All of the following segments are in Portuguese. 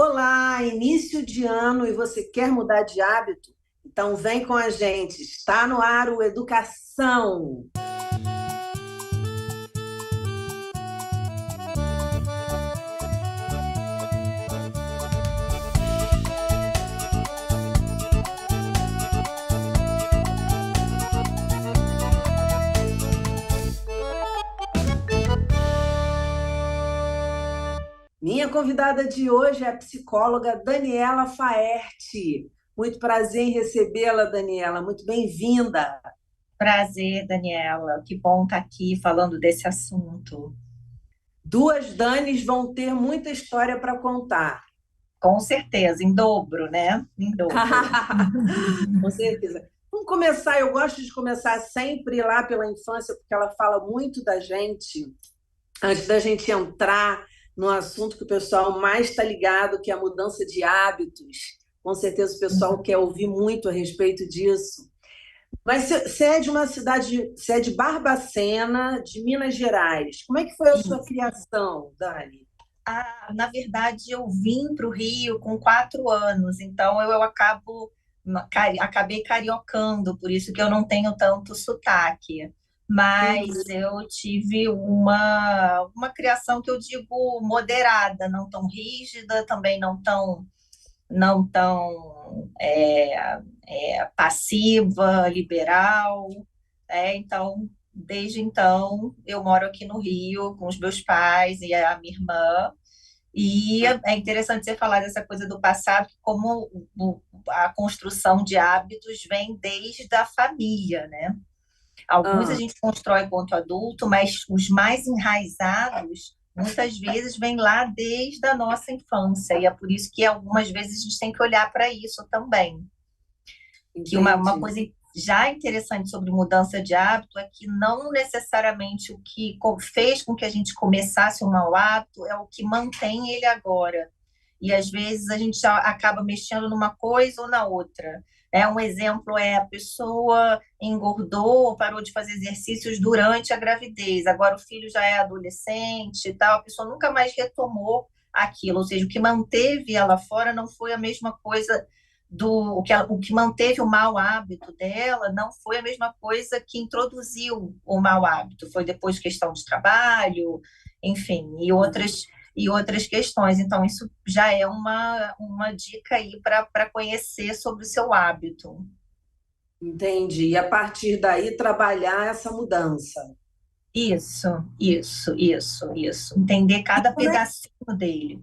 Olá, início de ano e você quer mudar de hábito? Então vem com a gente, está no ar o Educação. Minha convidada de hoje é a psicóloga Daniela Faerti. Muito prazer em recebê-la, Daniela. Muito bem-vinda. Prazer, Daniela. Que bom estar aqui falando desse assunto. Duas Danis vão ter muita história para contar. Com certeza, em dobro, né? Em dobro. Com certeza. Vamos começar. Eu gosto de começar sempre lá pela infância, porque ela fala muito da gente. Antes da gente entrar no assunto que o pessoal mais está ligado, que é a mudança de hábitos. Com certeza o pessoal quer ouvir muito a respeito disso. Mas você é de uma cidade, você é de Barbacena, de Minas Gerais. Como é que foi a sua Isso. criação, Dani? Na verdade, eu vim para o Rio com 4 anos, então eu acabei cariocando, por isso que eu não tenho tanto sotaque. Mas Uhum. eu tive uma criação que eu digo moderada, não tão rígida, também não tão passiva, liberal. Então, desde então, eu moro aqui no Rio com os meus pais e a minha irmã. E é interessante você falar dessa coisa do passado, como a construção de hábitos vem desde a família, né? Alguns a Ah, gente constrói enquanto adulto, mas os mais enraizados muitas vezes vêm lá desde a nossa infância. E é por isso que algumas vezes a gente tem que olhar para isso também. Que uma entendi. coisa já interessante sobre mudança de hábito é que não necessariamente o que fez com que a gente começasse um mau hábito é o que mantém ele agora. E às vezes a gente já acaba mexendo numa coisa ou na outra. Um exemplo é a pessoa engordou ou parou de fazer exercícios durante a gravidez. Agora o filho já é adolescente e tal, a pessoa nunca mais retomou aquilo. Ou seja, o que manteve ela fora não foi a mesma coisa o que manteve o mau hábito dela não foi a mesma coisa que introduziu o mau hábito, foi depois questão de trabalho, enfim, e outras questões. Então, isso já é uma dica aí para conhecer sobre o seu hábito. Entendi. E a partir daí trabalhar essa mudança. Isso, isso. Entender E cada como é pedacinho dele.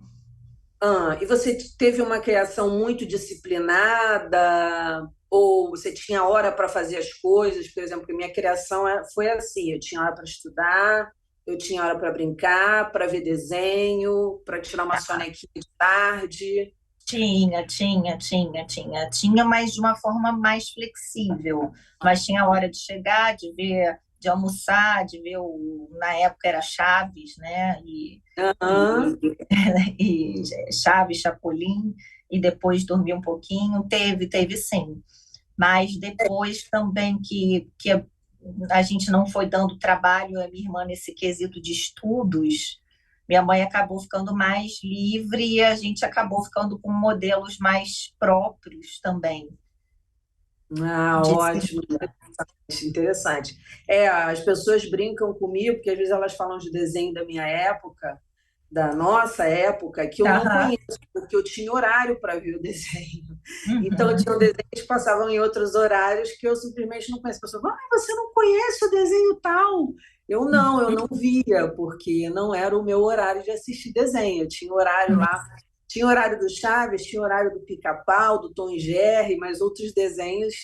e você teve uma criação muito disciplinada? Ou você tinha hora para fazer as coisas? Por exemplo, a minha criação foi assim: eu tinha hora para estudar, eu tinha hora para brincar, para ver desenho, para tirar uma sonequinha de tarde. Tinha, mas de uma forma mais flexível. Mas tinha a hora de chegar, de ver, de almoçar, de ver na época era Chaves, né? Aham. E, e Chaves, Chapolin, e depois dormir um pouquinho. Teve sim. Mas depois também que a gente não foi dando trabalho a minha irmã nesse quesito de estudos, minha mãe acabou ficando mais livre e a gente acabou ficando com modelos mais próprios também. Ah, De, ótimo, interessante. É, as pessoas brincam comigo, porque às vezes elas falam de desenho da minha época, da nossa época, que eu não Aham. conheço, porque eu tinha horário para ver o desenho. Então, Uhum. tinham desenhos que passavam em outros horários que eu simplesmente não conheço. A pessoa fala, você não conhece o desenho tal? Eu não via, porque não era o meu horário de assistir desenho. Eu tinha horário lá, tinha horário do Chaves, tinha horário do Pica-Pau, do Tom e Jerry, mas outros desenhos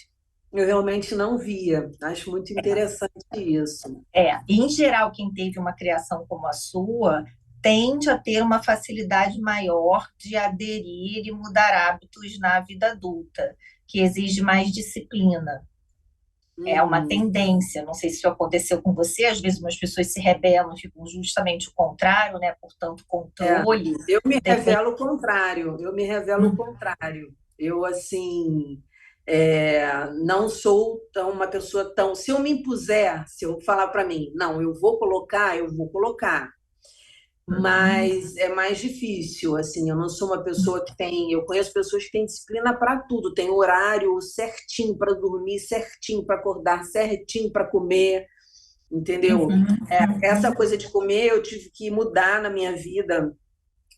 eu realmente não via. Acho muito interessante isso. Em geral, quem teve uma criação como a sua tende a ter uma facilidade maior de aderir e mudar hábitos na vida adulta, que exige mais disciplina. É uma Uhum. tendência, não sei se isso aconteceu com você, às vezes umas pessoas se rebelam, ficam justamente o contrário, né? Por tanto É, controle. eu me Depende. revelo o contrário, eu me revelo o contrário. Eu, assim, não sou tão uma pessoa tão. Se eu me impuser, se eu falar para mim, não, eu vou colocar, eu vou colocar. Uhum. mas é mais difícil, assim, eu não sou uma pessoa que tem, eu conheço pessoas que têm disciplina para tudo, tem horário certinho para dormir, certinho para acordar, certinho para comer, entendeu? Uhum. Essa Uhum. coisa de comer eu tive que mudar na minha vida,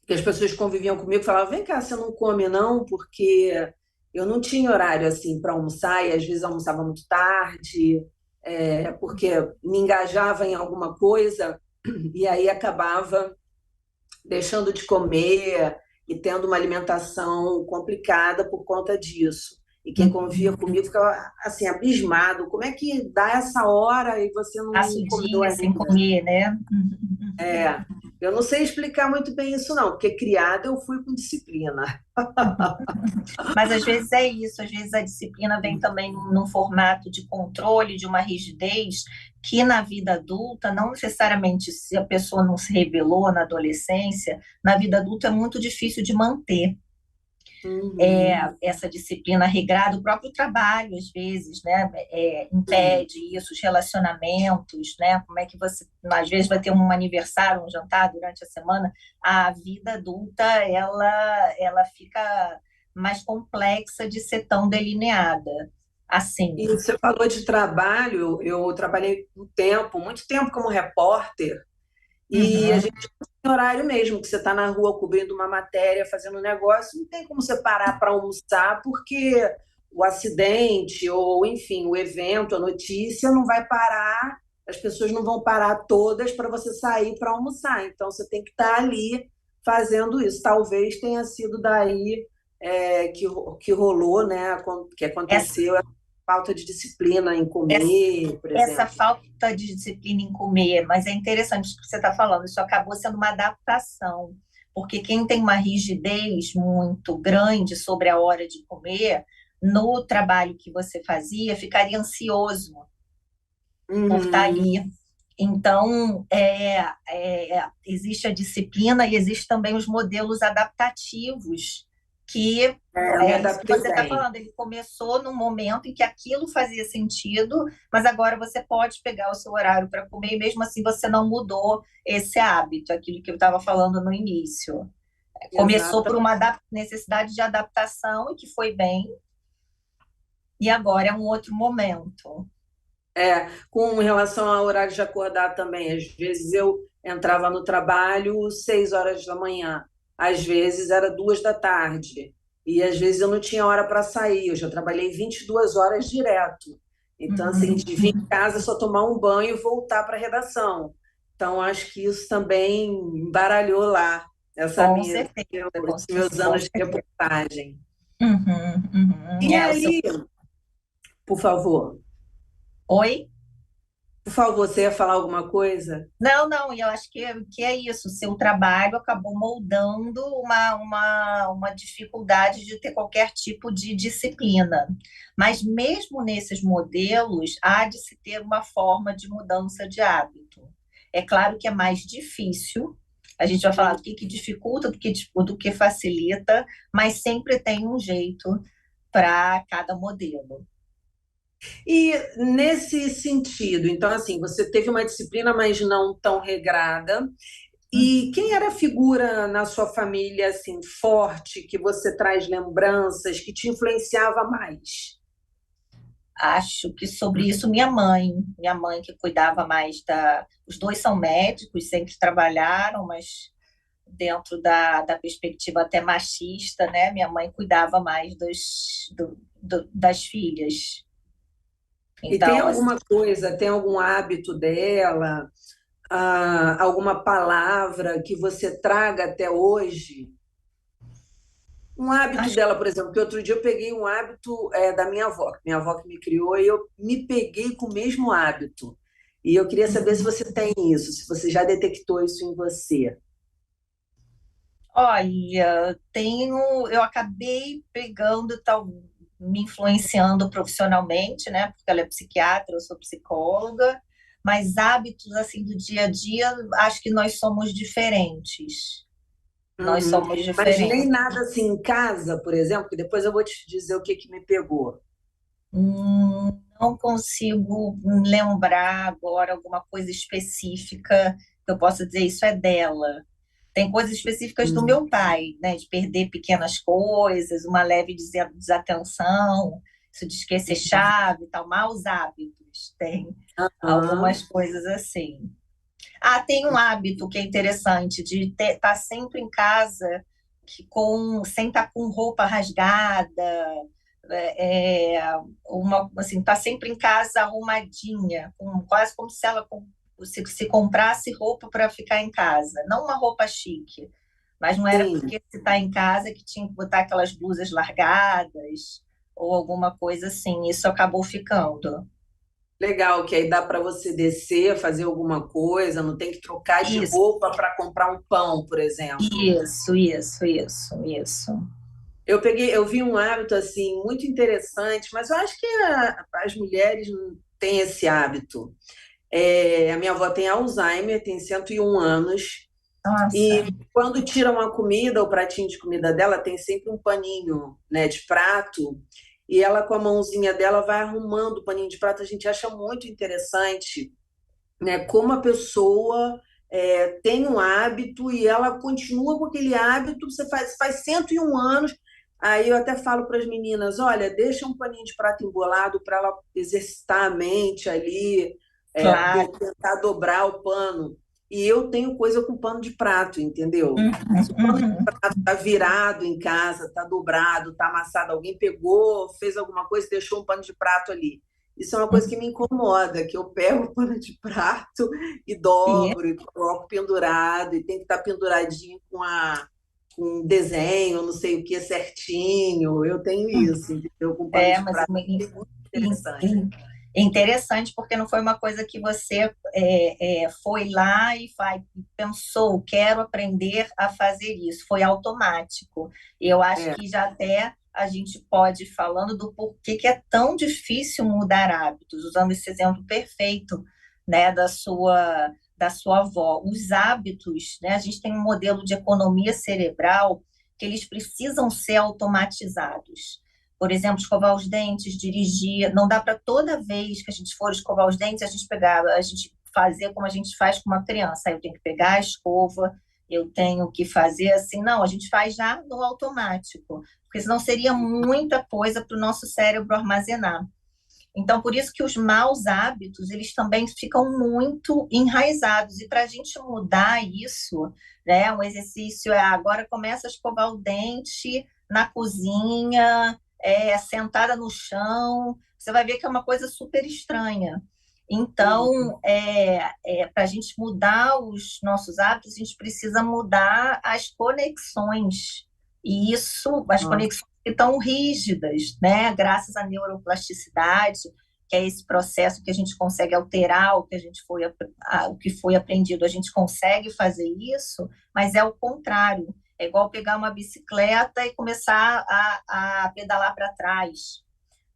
porque as pessoas que conviviam comigo falavam, vem cá, você não come não, porque eu não tinha horário assim para almoçar e às vezes almoçava muito tarde, porque me engajava em alguma coisa e aí acabava deixando de comer e tendo uma alimentação complicada por conta disso. E quem convivia Uhum. comigo ficava assim, abismado. Como é que dá essa hora e você Passa não o comeu dia sem ainda? comer, né? Uhum. É, eu não sei explicar muito bem isso, não, porque criada eu fui com disciplina. Mas às vezes é isso, às vezes a disciplina vem também num formato de controle, de uma rigidez, que na vida adulta, não necessariamente se a pessoa não se revelou na adolescência, na vida adulta é muito difícil de manter Uhum, essa disciplina regrada, o próprio trabalho, às vezes, né, uhum. impede isso, os relacionamentos, né, como é que você, às vezes vai ter um aniversário, um jantar durante a semana, a vida adulta, ela fica mais complexa de ser tão delineada, assim. E você falou de trabalho, eu trabalhei um tempo, muito tempo como repórter, e a Uhum. gente tem horário mesmo, que você está na rua cobrindo uma matéria, fazendo um negócio, não tem como você parar para almoçar, porque o acidente, ou enfim, o evento, a notícia não vai parar, as pessoas não vão parar todas para você sair para almoçar. Então você tem que estar ali fazendo isso. Talvez tenha sido daí que rolou, né, que Essa, aconteceu, a falta de disciplina em essa, comer, por essa exemplo. falta de disciplina em comer, mas é interessante o que você está falando, isso acabou sendo uma adaptação, porque quem tem uma rigidez muito grande sobre a hora de comer, no trabalho que você fazia, ficaria ansioso por estar Uhum. ali. Então, existe a disciplina e existe também os modelos adaptativos, que Eu me é isso que adaptei você está bem. falando. Ele começou num momento em que aquilo fazia sentido, mas agora você pode pegar o seu horário para comer e mesmo assim você não mudou esse hábito, aquilo que eu estava falando no início. Começou Exato. por uma necessidade de adaptação e que foi bem, e agora é um outro momento. Com relação ao horário de acordar também, às vezes eu entrava no trabalho 6 horas da manhã, às vezes era 2 da tarde, e às vezes eu não tinha hora para sair, eu já trabalhei 22 horas direto. Então, assim, Uhum. de vir em casa, só tomar um banho e voltar para a redação. Então, acho que isso também embaralhou lá, Com certeza, com, esses meus com anos de certeza. reportagem. Uhum, uhum. E É, o seu... aí, por favor, Oi? você ia falar alguma coisa? Não, não, e eu acho que é isso. O seu trabalho acabou moldando uma dificuldade de ter qualquer tipo de disciplina. Mas mesmo nesses modelos, há de se ter uma forma de mudança de hábito. É claro que é mais difícil. A gente vai falar do que dificulta, do que facilita, mas sempre tem um jeito para cada modelo. E nesse sentido, então, assim, você teve uma disciplina, mas não tão regrada. E quem era a figura na sua família, assim, forte, que você traz lembranças, que te influenciava mais? Acho que sobre isso minha mãe que cuidava mais da. Os dois são médicos, sempre trabalharam, mas dentro da perspectiva até machista, né? Minha mãe cuidava mais das filhas. E tem Então, assim, alguma coisa, tem algum hábito dela, alguma palavra que você traga até hoje? Um hábito acho dela, por exemplo, que outro dia eu peguei um hábito da minha avó que me criou, e eu me peguei com o mesmo hábito. E eu queria saber se você tem isso, se você já detectou isso em você. olha, eu acabei pegando, tal, me influenciando profissionalmente, né? Porque ela é psiquiatra, eu sou psicóloga, mas hábitos assim do dia a dia, acho que nós somos diferentes. Nós Uhum. somos Mas nem diferentes. nada assim em casa, por exemplo, que depois eu vou te dizer o que que me pegou. Não consigo lembrar agora alguma coisa específica que eu possa dizer isso é dela. Tem coisas específicas do Hum. meu pai, né? De perder pequenas coisas, uma leve desatenção, isso de esquecer chave e tal, maus hábitos. Tem algumas Aham. coisas assim. Ah, tem um hábito que é interessante de estar sempre em casa sem estar com roupa rasgada, uma assim, tá sempre em casa arrumadinha, quase como se ela se comprasse roupa para ficar em casa, não uma roupa chique, mas não era Sim. porque se está em casa que tinha que botar aquelas blusas largadas ou alguma coisa assim. Isso acabou ficando. Legal, que aí dá para você descer, fazer alguma coisa, não tem que trocar de Isso, roupa para comprar um pão, por exemplo. isso. Eu vi um hábito assim muito interessante, mas eu acho que as mulheres não têm esse hábito. A minha avó tem Alzheimer, tem 101 anos, e Nossa. quando tiram a comida, o pratinho de comida dela, tem sempre um paninho, né, de prato, e ela com a mãozinha dela vai arrumando o paninho de prato. A gente acha muito interessante, né, como a pessoa tem um hábito e ela continua com aquele hábito. Você faz 101 anos. Aí eu até falo para as meninas: olha, deixa um paninho de prato embolado para ela exercitar a mente ali, Claro. tentar dobrar o pano. E eu tenho coisa com pano de prato, entendeu? Se o pano de Uhum. prato está virado em casa, está dobrado, está amassado, alguém pegou, fez alguma coisa, deixou um pano de prato ali. Isso é uma coisa que me incomoda, que eu pego o pano de prato e E dobro e coloco pendurado, e tem que estar penduradinho com um desenho, não sei o que, certinho. Eu tenho isso, entendeu? Com pano de mas prato. É muito interessante. é interessante porque não foi uma coisa que você foi lá pensou, quero aprender a fazer isso. Foi automático. Eu acho É, que já até a gente pode ir falando do porquê que é tão difícil mudar hábitos, usando esse exemplo perfeito, né, da sua avó. Os hábitos, né, a gente tem um modelo de economia cerebral que eles precisam ser automatizados. Por exemplo, escovar os dentes, dirigir. Não dá para toda vez que a gente for escovar os dentes, a gente fazer como a gente faz com uma criança. Aí eu tenho que pegar a escova, eu tenho que fazer assim. Não, a gente faz já no automático, porque senão seria muita coisa para o nosso cérebro armazenar. Então, por isso que os maus hábitos, eles também ficam muito enraizados. E para a gente mudar isso, né, um exercício agora começa a escovar o dente na cozinha, sentada no chão, você vai ver que é uma coisa super estranha. uhum, Então, para a gente mudar os nossos hábitos, a gente precisa mudar as conexões. E isso, as nossa, conexões que estão rígidas, né? Graças à neuroplasticidade, que é esse processo que a gente consegue alterar o que foi aprendido, a gente consegue fazer isso, mas é o contrário. É igual pegar uma bicicleta e começar a pedalar para trás.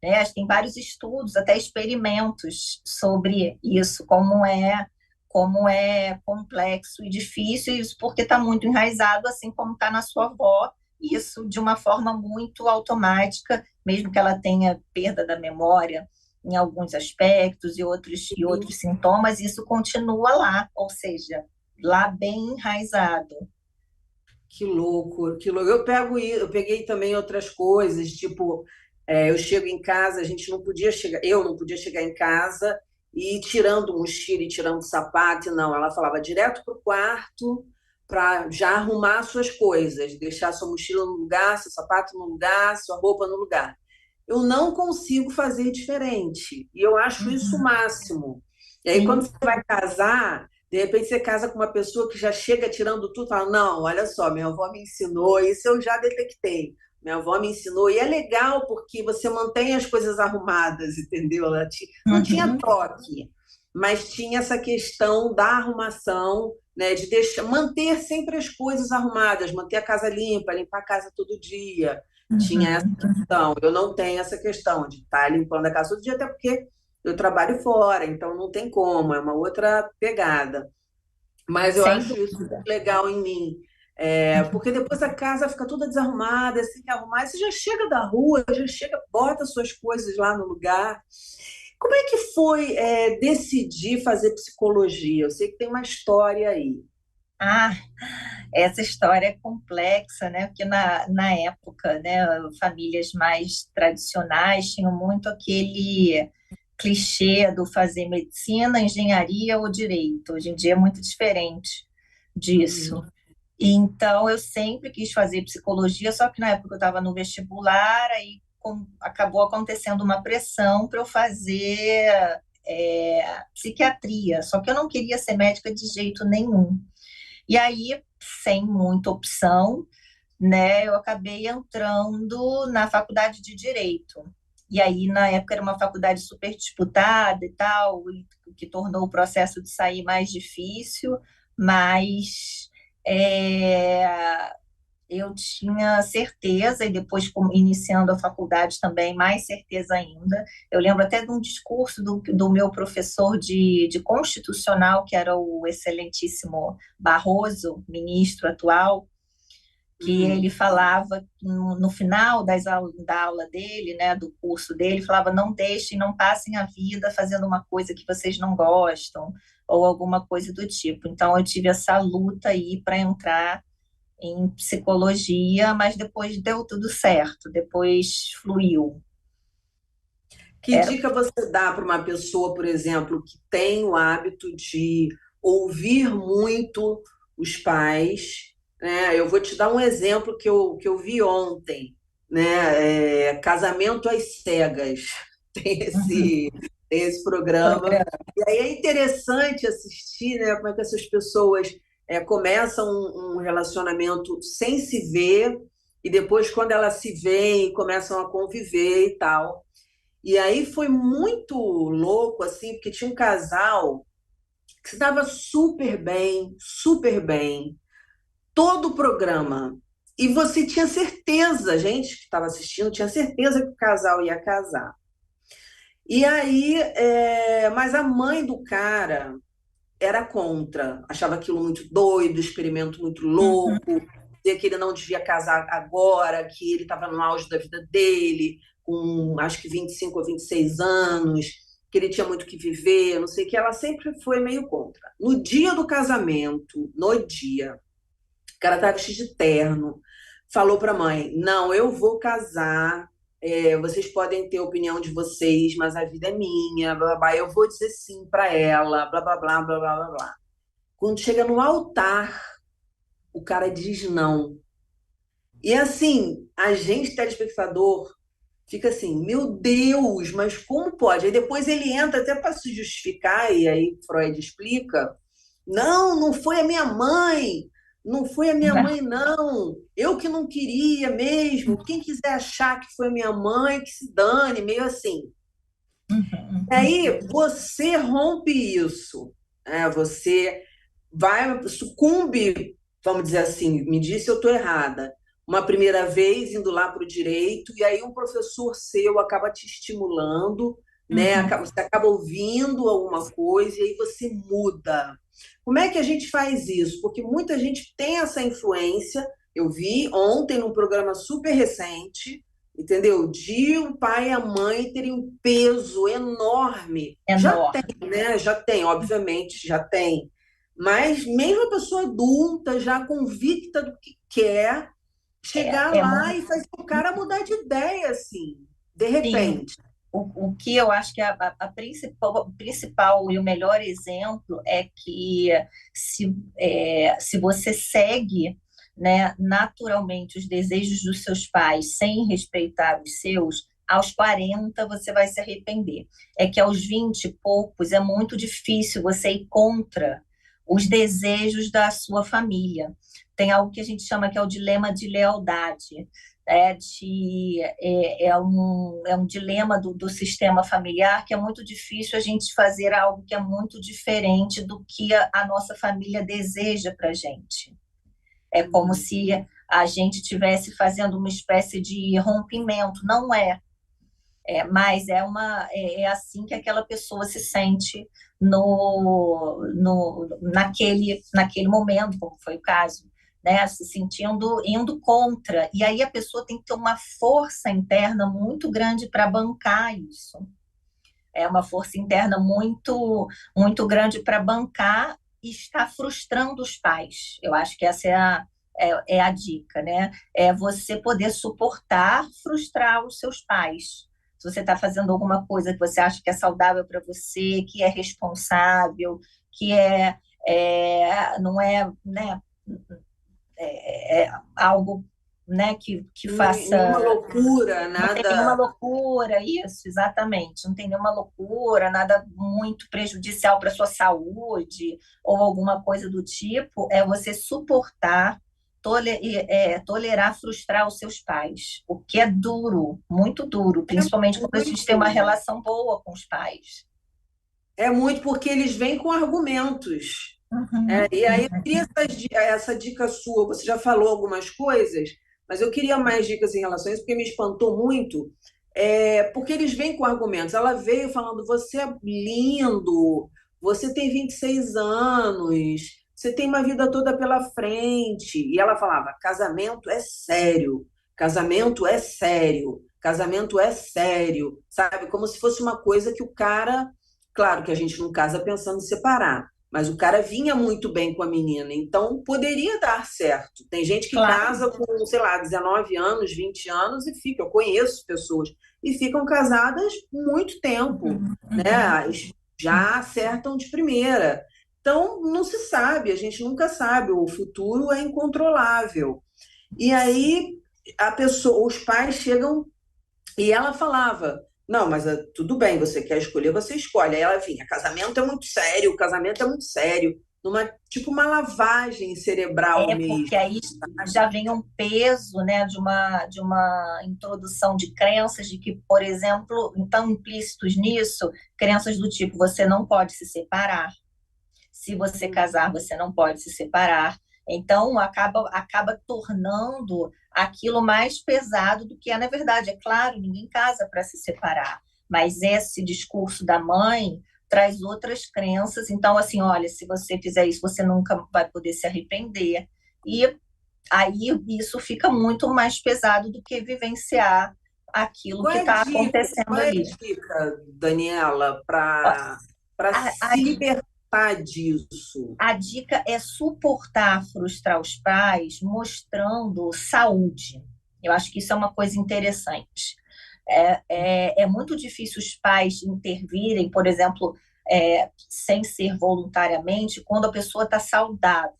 Né? Tem vários estudos, até experimentos sobre isso, como é complexo e difícil, isso porque está muito enraizado, assim como está na sua avó, isso de uma forma muito automática, mesmo que ela tenha perda da memória em alguns aspectos e outros sintomas, isso continua lá, ou seja, lá bem enraizado. que louco, que louco. Eu peguei também outras coisas, tipo, eu chego em casa, a gente não podia chegar, eu não podia chegar em casa e ir tirando mochila e tirando sapato, não. Ela falava direto para o quarto para já arrumar suas coisas, deixar sua mochila no lugar, seu sapato no lugar, sua roupa no lugar. Eu não consigo fazer diferente. E eu acho isso o Uhum. máximo. E aí, quando Sim. você vai casar, de repente você casa com uma pessoa que já chega tirando tudo, fala, não, olha só, minha avó me ensinou, isso eu já detectei. Minha avó me ensinou, e é legal porque você mantém as coisas arrumadas, entendeu? Não tinha Uhum. toque, mas tinha essa questão da arrumação, né, de manter sempre as coisas arrumadas, manter a casa limpa, limpar a casa todo dia. Tinha essa Uhum. questão. Eu não tenho essa questão de estar limpando a casa todo dia, até porque eu trabalho fora, então não tem como, é uma outra pegada. Mas eu Sem acho isso dúvida. legal em mim. Porque depois a casa fica toda desarrumada, você tem que arrumar. Você já chega da rua, já chega, bota suas coisas lá no lugar. Como é que foi, decidir fazer psicologia? Eu sei que tem uma história aí. Ah, essa história é complexa, né? Porque na época, né, famílias mais tradicionais tinham muito aquele clichê do fazer medicina, engenharia ou direito. Hoje em dia é muito diferente Uhum. disso. Então, eu sempre quis fazer psicologia, só que na época eu estava no vestibular, aí acabou acontecendo uma pressão para eu fazer psiquiatria, só que eu não queria ser médica de jeito nenhum. E aí, sem muita opção, né, eu acabei entrando na faculdade de Direito. E aí, na época, era uma faculdade super disputada e tal, o que tornou o processo de sair mais difícil, mas é, eu tinha certeza, e depois iniciando a faculdade também, mais certeza ainda. Eu lembro até de um discurso do meu professor de constitucional, que era o excelentíssimo Barroso, ministro atual, que Uhum. ele falava no final da aula dele, né, do curso dele, falava: não deixem, não passem a vida fazendo uma coisa que vocês não gostam, ou alguma coisa do tipo. Então, eu tive essa luta aí para entrar em psicologia, mas depois deu tudo certo, depois fluiu. Que Era. dica você dá para uma pessoa, por exemplo, que tem o hábito de ouvir muito os pais, né? Eu vou te dar um exemplo que eu vi ontem, né? Casamento às Cegas. Tem Uhum. esse programa. Programa. E aí é interessante assistir, né? Como é que essas pessoas começam um relacionamento sem se ver, e depois, quando elas se veem, começam a conviver e tal. E aí foi muito louco, assim, porque tinha um casal que se dava super bem, todo o programa. E você tinha certeza, a gente que estava assistindo, tinha certeza que o casal ia casar. E aí, mas a mãe do cara era contra, achava aquilo muito doido, experimento muito Uhum. louco, dizia que ele não devia casar agora, que ele estava no auge da vida dele, com acho que 25 ou 26 anos, que ele tinha muito que viver, não sei o que. Ela sempre foi meio contra. No dia do casamento, no dia, o cara estava vestido de terno, falou para a mãe: Não, eu vou casar. Vocês podem ter a opinião de vocês, mas a vida é minha, blá, blá, blá. Eu vou dizer sim para ela, blá, blá, blá, blá, blá, blá, blá. Quando chega no altar, o cara diz não. E assim, a gente, telespectador, fica assim, meu Deus, mas como pode? Aí depois ele entra até para se justificar, e aí Freud explica: não, não foi a minha mãe, não foi a minha mãe, não. Eu que não queria mesmo. Quem quiser achar que foi a minha mãe, que se dane, meio assim. E Uhum. aí você rompe isso, né? Você vai, sucumbe, vamos dizer assim, me disse eu estou errada, uma primeira vez indo lá para o direito, e aí um professor seu acaba te estimulando, né? Uhum. Você acaba ouvindo alguma coisa e aí você muda. Como é que a gente faz isso? Porque muita gente tem essa influência. Eu vi ontem num programa super recente, entendeu? De o pai e a mãe terem um peso enorme. Já tem, Enorme. né? Já tem, obviamente, já tem. Mas mesmo a pessoa adulta, já convicta do que quer, chegar É lá muito. e fazer o cara mudar de ideia, assim, de Sim. repente. O que eu acho que a principal e o melhor exemplo é que se você segue, né, naturalmente os desejos dos seus pais sem respeitar os seus, aos 40 você vai se arrepender. É que aos 20 e poucos é muito difícil você ir contra os desejos da sua família. Tem algo que a gente chama que é o dilema de lealdade. É um dilema do sistema familiar que é muito difícil a gente fazer algo que é muito diferente do que a nossa família deseja para a gente. É como Uhum. se a gente estivesse fazendo uma espécie de rompimento. Não é, mas é assim que aquela pessoa se sente naquele momento, como foi o caso, né? Se sentindo indo contra. E aí a pessoa tem que ter uma força interna muito grande para bancar isso. É uma força interna muito, muito grande para bancar. está frustrando os pais. Eu acho que essa é a dica, né? É você poder suportar, frustrar os seus pais. Se você está fazendo alguma coisa que você acha que é saudável para você, que é responsável, que não é, né, algo, né, que Nenhuma faça. loucura, Não tem nenhuma nada. loucura, isso, exatamente. Não tem nenhuma loucura, nada muito prejudicial para a sua saúde ou alguma coisa do tipo. É você suportar, tolerar, frustrar os seus pais. O que é duro, muito duro, principalmente quando a gente tem uma Muito. relação boa com os pais. É muito porque eles vêm com argumentos. Uhum, E aí eu uhum. queria essa dica sua. Você já falou algumas coisas, mas eu queria mais dicas em relação a isso, porque me espantou muito. Porque eles vêm com argumentos. Ela veio falando: você é lindo, você tem 26 anos, você tem uma vida toda pela frente. E ela falava: casamento é sério, casamento é sério, casamento é sério, sabe? Como se fosse uma coisa que o cara. Claro que a gente não casa pensando em separar, mas o cara vinha muito bem com a menina, então poderia dar certo. Tem gente que Claro. casa com, sei lá, 19 anos, 20 anos e fica. Eu conheço pessoas e ficam casadas muito tempo, Uhum, uhum. né? Já acertam de primeira. Então, não se sabe, a gente nunca sabe, o futuro é incontrolável. E aí os pais chegam e ela falava: não, mas tudo bem, você quer escolher, você escolhe. Aí ela vinha: casamento é muito sério, casamento é muito sério. Tipo uma lavagem cerebral Porque mesmo. aí já vem um peso, né, de uma introdução de crenças de que, por exemplo, então implícitos nisso, crenças do tipo, você não pode se separar. Se você casar, você não pode se separar. Então, acaba tornando aquilo mais pesado do que é na verdade. É claro, ninguém casa para se separar, mas esse discurso da mãe traz outras crenças. Então, assim, olha, se você fizer isso, você nunca vai poder se arrepender. E aí isso fica muito mais pesado do que vivenciar aquilo Qual que é a está dica? acontecendo Qual é a ali. dica, Daniela, Ó, para A, a, se libertar disso? A dica é suportar frustrar os pais mostrando saúde. Eu acho que isso é uma coisa interessante. É muito difícil os pais intervirem, por exemplo, sem ser voluntariamente, quando a pessoa está saudável,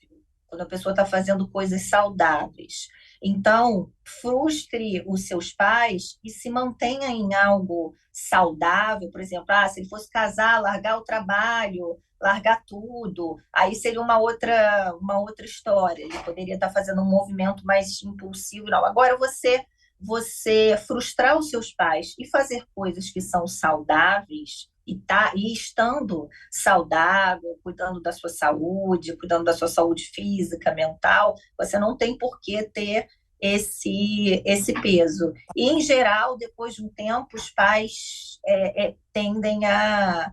quando a pessoa está fazendo coisas saudáveis. Então, frustre os seus pais e se mantenha em algo saudável, por exemplo, se ele fosse casar, largar o trabalho, largar tudo, aí seria uma outra história. Ele poderia estar fazendo um movimento mais impulsivo, não. Agora você frustrar os seus pais e fazer coisas que são saudáveis e estando saudável, cuidando da sua saúde física, mental, você não tem por que ter esse peso. E, em geral, depois de um tempo, os pais tendem a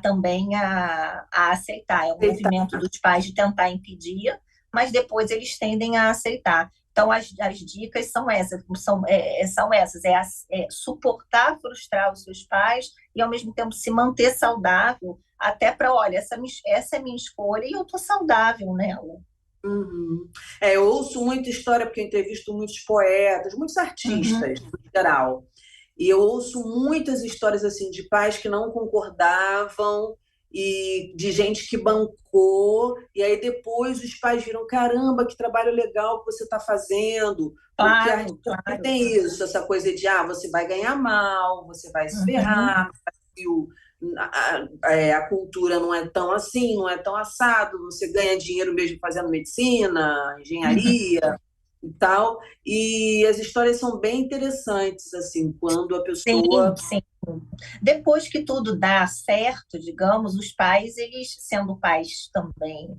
também a aceitar. É um movimento dos pais de tentar impedir, mas depois eles tendem a aceitar. Então, as dicas são essas, suportar, frustrar os seus pais e, ao mesmo tempo, se manter saudável, até para, olha, essa é minha escolha e eu estou saudável nela. Uhum. Eu ouço muita história, porque eu entrevisto muitos poetas, muitos Uhum. artistas, no geral. E eu ouço muitas histórias assim de pais que não concordavam e de gente que bancou, e aí depois os pais viram: caramba, que trabalho legal que você está fazendo, porque a Claro, artista claro. tem isso, essa coisa de você vai ganhar mal, você vai se Uhum. ferrar, no a cultura não é tão assim, não é tão assado, você ganha dinheiro mesmo fazendo medicina, engenharia e tal. E as histórias são bem interessantes, assim, quando a Sim, pessoa. sim. Depois que tudo dá certo, digamos, os pais, eles, sendo pais também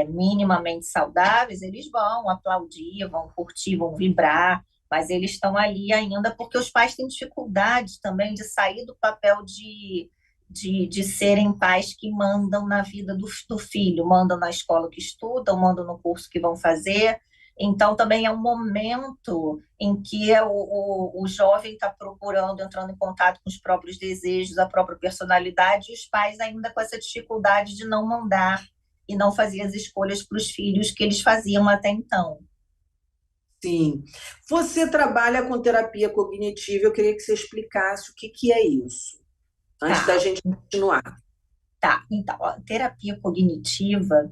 minimamente saudáveis, eles vão aplaudir, vão curtir, vão vibrar, mas eles estão ali ainda porque os pais têm dificuldade também de sair do papel de serem pais que mandam na vida do filho, mandam na escola que estudam, mandam no curso que vão fazer. Então, também é um momento em que o jovem está procurando, entrando em contato com os próprios desejos, a própria personalidade, e os pais ainda com essa dificuldade de não mandar e não fazia as escolhas para os filhos que eles faziam até então. Sim. Você trabalha com terapia cognitiva, eu queria que você explicasse o que que é isso, antes da Tá, gente continuar. tá. Então, a terapia cognitiva,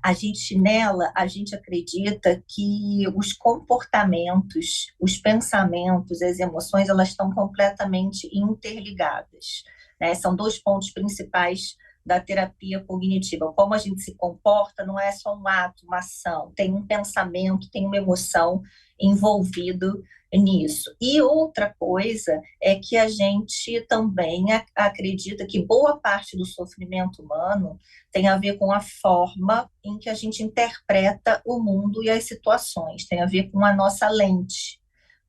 a gente acredita que os comportamentos, os pensamentos, as emoções, elas estão completamente interligadas, né? São dois pontos principais da terapia cognitiva. Como a gente se comporta não é só um ato, uma ação, tem um pensamento, tem uma emoção envolvido nisso. E outra coisa é que a gente também acredita que boa parte do sofrimento humano tem a ver com a forma em que a gente interpreta o mundo e as situações, tem a ver com a nossa lente,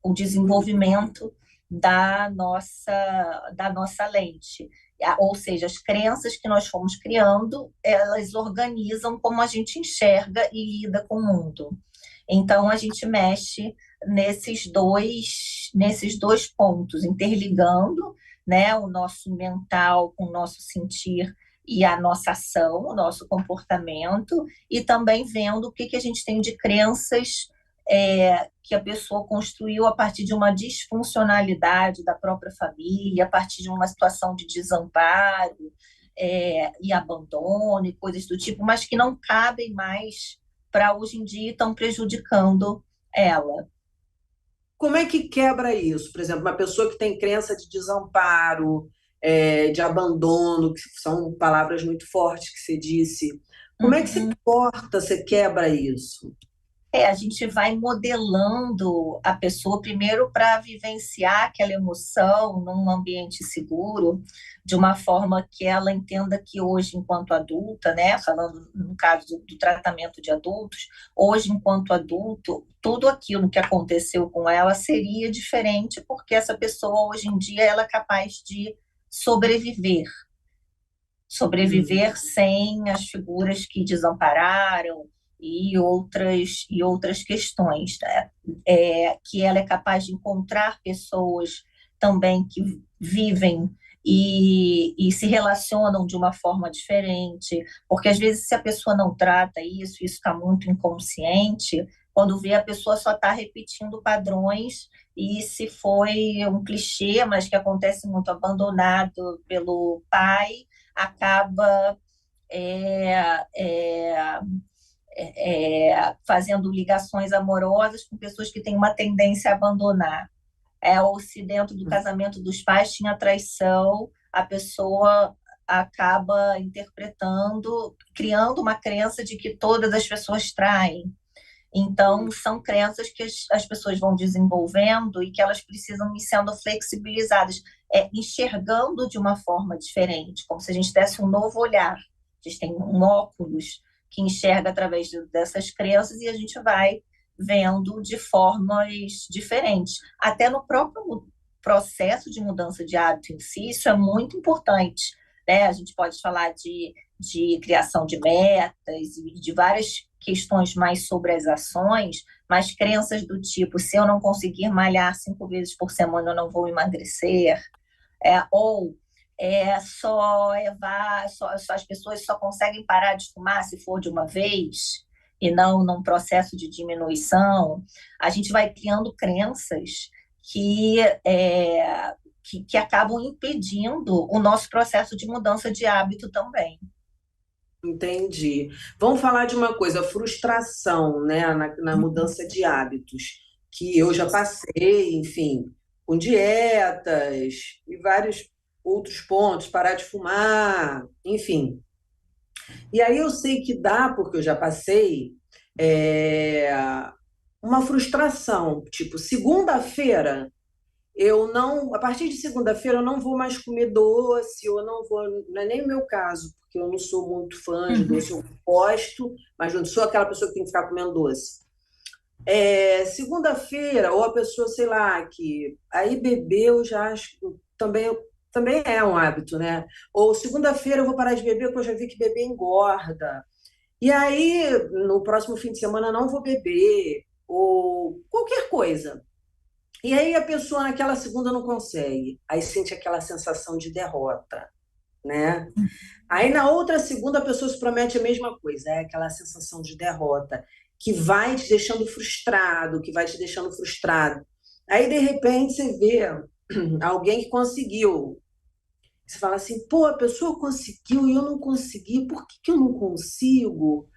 o desenvolvimento da nossa lente. Ou seja, as crenças que nós fomos criando, elas organizam como a gente enxerga e lida com o mundo. Então, a gente mexe nesses dois pontos, interligando, né, o nosso mental com o nosso sentir e a nossa ação, o nosso comportamento, e também vendo o que, que a gente tem de crenças que a pessoa construiu a partir de uma disfuncionalidade da própria família, a partir de uma situação de desamparo e abandono e coisas do tipo, mas que não cabem mais para hoje em dia e estão prejudicando ela. Como é que quebra isso? Por exemplo, uma pessoa que tem crença de desamparo, de abandono, que são palavras muito fortes que você disse. Como é que você Uhum. corta, você quebra isso? A gente vai modelando a pessoa primeiro para vivenciar aquela emoção num ambiente seguro, de uma forma que ela entenda que hoje, enquanto adulta, né, falando no caso do tratamento de adultos, hoje, enquanto adulto, tudo aquilo que aconteceu com ela seria diferente, porque essa pessoa, hoje em dia, ela é capaz de sobreviver. Hum. Sobreviver sem as figuras que desampararam e outras questões, né? Que ela é capaz de encontrar pessoas também que vivem e se relacionam de uma forma diferente, porque às vezes se a pessoa não trata isso está muito inconsciente, quando vê a pessoa só está repetindo padrões e se foi um clichê, mas que acontece muito abandonado pelo pai, acaba é, é, fazendo ligações amorosas com pessoas que têm uma tendência a abandonar. Ou se dentro do casamento dos pais tinha traição, a pessoa acaba interpretando, criando uma crença de que todas as pessoas traem. Então, são crenças que as pessoas vão desenvolvendo e que elas precisam ir sendo flexibilizadas, enxergando de uma forma diferente, como se a gente desse um novo olhar. A gente tem um óculos que enxerga através dessas crenças e a gente vai vendo de formas diferentes. Até no próprio processo de mudança de hábito em si, isso é muito importante, né? A gente pode falar de criação de metas e de várias questões mais sobre as ações, mas crenças do tipo, se eu não conseguir malhar 5 vezes por semana, eu não vou emagrecer, ou só as pessoas só conseguem parar de fumar se for de uma vez, e não num processo de diminuição. A gente vai criando crenças que, que acabam impedindo o nosso processo de mudança de hábito também. Entendi. Vamos falar de uma coisa, frustração, né, na mudança de hábitos, que eu já passei, enfim, com dietas e vários outros pontos, parar de fumar, enfim. E aí eu sei que dá, porque eu já passei, é, uma frustração, tipo, segunda-feira eu não, a partir de segunda-feira eu não vou mais comer doce, ou eu não vou, não é nem o meu caso, porque eu não sou muito fã de Uhum. doce, eu gosto, mas não sou aquela pessoa que tem que ficar comendo doce. Segunda-feira, ou a pessoa, sei lá, que aí beber eu já acho que também é um hábito, né? Ou segunda-feira eu vou parar de beber, porque eu já vi que beber engorda. E aí, no próximo fim de semana, eu não vou beber, ou qualquer coisa. E aí a pessoa naquela segunda não consegue, aí sente aquela sensação de derrota. né? Aí na outra segunda a pessoa se promete a mesma coisa, é aquela sensação de derrota, que vai te deixando frustrado, que vai te deixando frustrado. Aí de repente você vê alguém que conseguiu. Você fala assim, pô, a pessoa conseguiu e eu não consegui, por que que eu não consigo?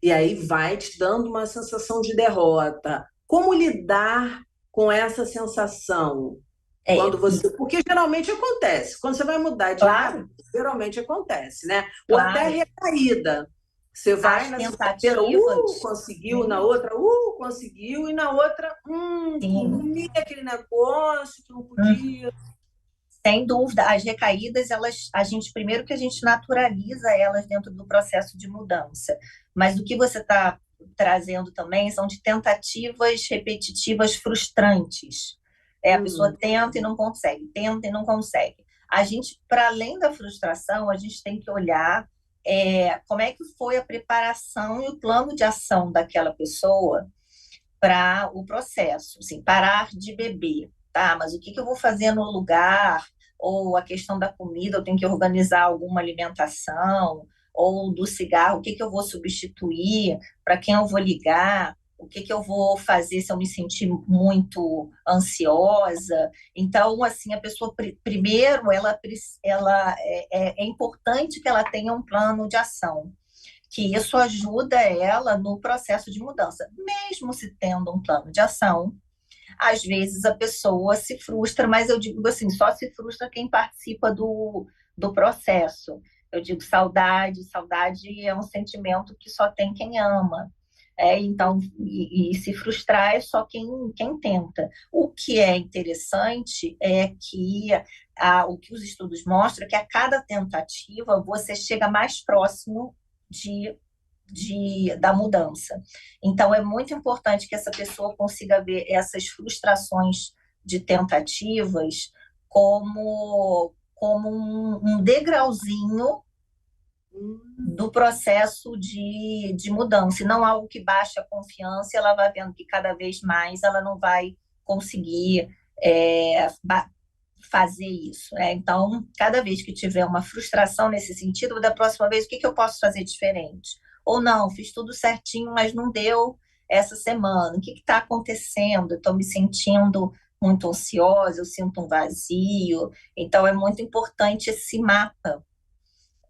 E aí vai te dando uma sensação de derrota. Como lidar com essa sensação? É, Quando você. Porque geralmente acontece. Quando você vai mudar de claro, hábito, geralmente acontece, né? Ou até claro. recaída. Você vai As na segunda-feira, tentativas, conseguiu, na sim, outra, conseguiu, e na outra, sim. comi aquele negócio que não podia. Sem dúvida, as recaídas, elas, a gente, primeiro que a gente naturaliza elas dentro do processo de mudança, mas o que você está trazendo também são de tentativas repetitivas frustrantes. A pessoa Hum, tenta e não consegue. A gente, para além da frustração, a gente tem que olhar como é que foi a preparação e o plano de ação daquela pessoa para o processo, assim, parar de beber, tá? Mas o que que eu vou fazer no lugar? Ou a questão da comida, eu tenho que organizar alguma alimentação, ou do cigarro, o que que eu vou substituir, para quem eu vou ligar, o que que eu vou fazer se eu me sentir muito ansiosa. Então, assim, a pessoa, primeiro, é importante que ela tenha um plano de ação, que isso ajuda ela no processo de mudança. Mesmo se tendo um plano de ação, às vezes a pessoa se frustra, mas eu digo assim, só se frustra quem participa do processo. Eu digo saudade é um sentimento que só tem quem ama. Então, e se frustrar é só quem tenta. O que é interessante é que o que os estudos mostram é que a cada tentativa você chega mais próximo de da mudança. Então, é muito importante que essa pessoa consiga ver essas frustrações de tentativas como um degrauzinho do processo de mudança, e não algo que baixe a confiança e ela vai vendo que cada vez mais ela não vai conseguir é, fazer isso. Então, cada vez que tiver uma frustração nesse sentido, da próxima vez, o que que eu posso fazer diferente? Ou não, fiz tudo certinho, mas não deu essa semana. O que está acontecendo? Estou me sentindo muito ansiosa, eu sinto um vazio. Então, é muito importante esse mapa,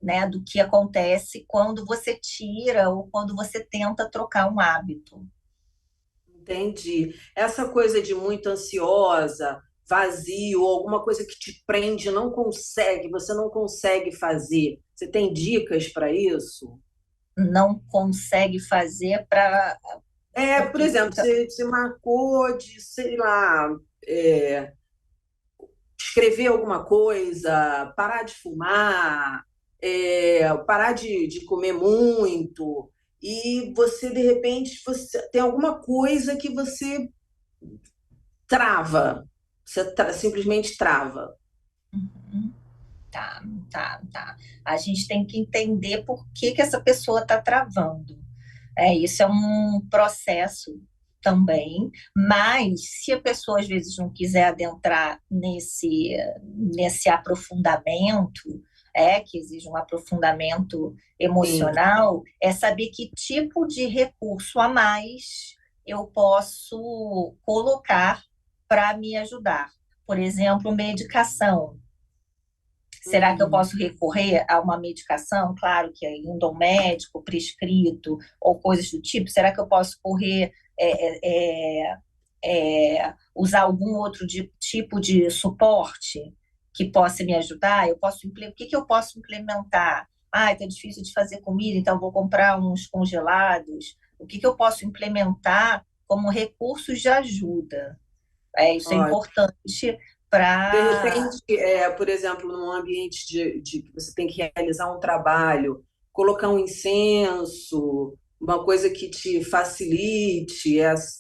né, do que acontece quando você tira ou quando você tenta trocar um hábito. Entendi. Essa coisa de muito ansiosa, vazio, alguma coisa que te prende, não consegue, você não consegue fazer. Você tem dicas para isso? Não consegue fazer para. Por Porque exemplo, fica. você marcou de, sei lá, é, escrever alguma coisa, parar de fumar, parar de comer muito, e você, de repente, você tem alguma coisa que você trava, simplesmente trava. Uhum. Tá, tá. A gente tem que entender por que que essa pessoa está travando. Isso é um processo também, mas se a pessoa às vezes não quiser adentrar nesse aprofundamento, que exige um aprofundamento Sim, emocional, é saber que tipo de recurso a mais eu posso colocar para me ajudar. Por exemplo, medicação. Será que eu uhum. posso recorrer a uma medicação? Claro que indo ao médico prescrito ou coisas do tipo. Será que eu posso usar algum outro tipo de suporte que possa me ajudar? O que que eu posso implementar? Ah, está difícil de fazer comida, então vou comprar uns congelados. O que que eu posso implementar como recursos de ajuda? Isso é Olha, importante de para. repente, por exemplo, num ambiente de que você tem que realizar um trabalho, colocar um incenso, uma coisa que te facilite,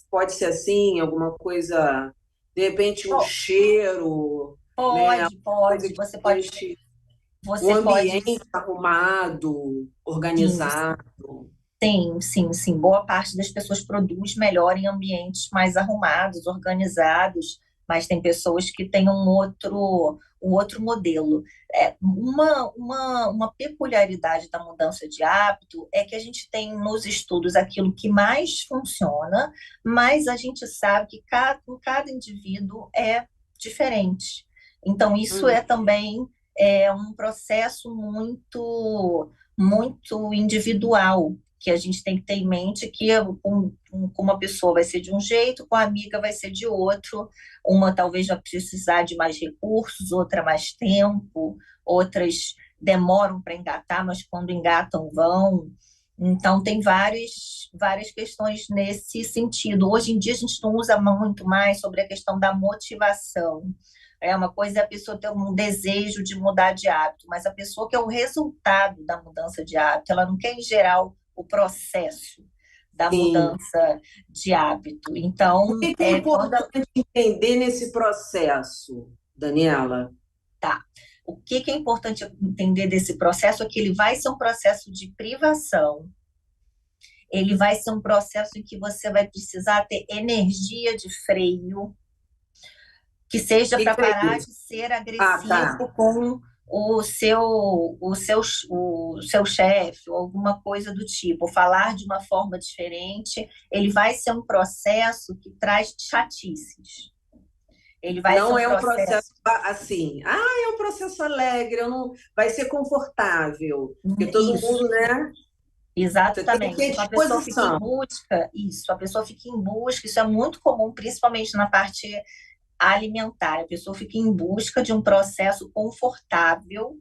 pode ser assim, alguma coisa, de repente um cheiro, né? Uma Pode, coisa pode. que deixe o Você pode, ambiente arrumado, sim, organizado. sim. Boa parte das pessoas produz melhor em ambientes mais arrumados, organizados. mas tem pessoas que têm um outro modelo. Uma peculiaridade da mudança de hábito é que a gente tem nos estudos aquilo que mais funciona, mas a gente sabe que cada indivíduo é diferente. Então, isso Hum, é também um processo muito individual, que a gente tem que ter em mente que com uma pessoa vai ser de um jeito, com a amiga vai ser de outro, uma talvez vai precisar de mais recursos, outra mais tempo, outras demoram para engatar, mas quando engatam vão. Então, tem várias questões nesse sentido. Hoje em dia, a gente não usa muito mais sobre a questão da motivação. Uma coisa é a pessoa ter um desejo de mudar de hábito, mas a pessoa que é o resultado da mudança de hábito, ela não quer, em geral, o processo da sim. mudança de hábito. O Então, que que é quando importante entender nesse processo, Daniela? tá. O que é importante entender desse processo é que ele vai ser um processo de privação, ele vai ser um processo em que você vai precisar ter energia de freio, que seja O que para que é parar isso? de ser Ah, agressivo tá. com o seu chefe ou alguma coisa do tipo, falar de uma forma diferente, ele vai ser um processo que traz chatices. Ele vai ser Não um é um processo processo assim. Ah, é um processo alegre, eu não, vai ser confortável, porque todo isso, mundo, né? Você tem que exatamente. ter Então a pessoa fica em disposição. busca, isso, a pessoa fica em busca, isso é muito comum, principalmente na parte alimentar. A pessoa fica em busca de um processo confortável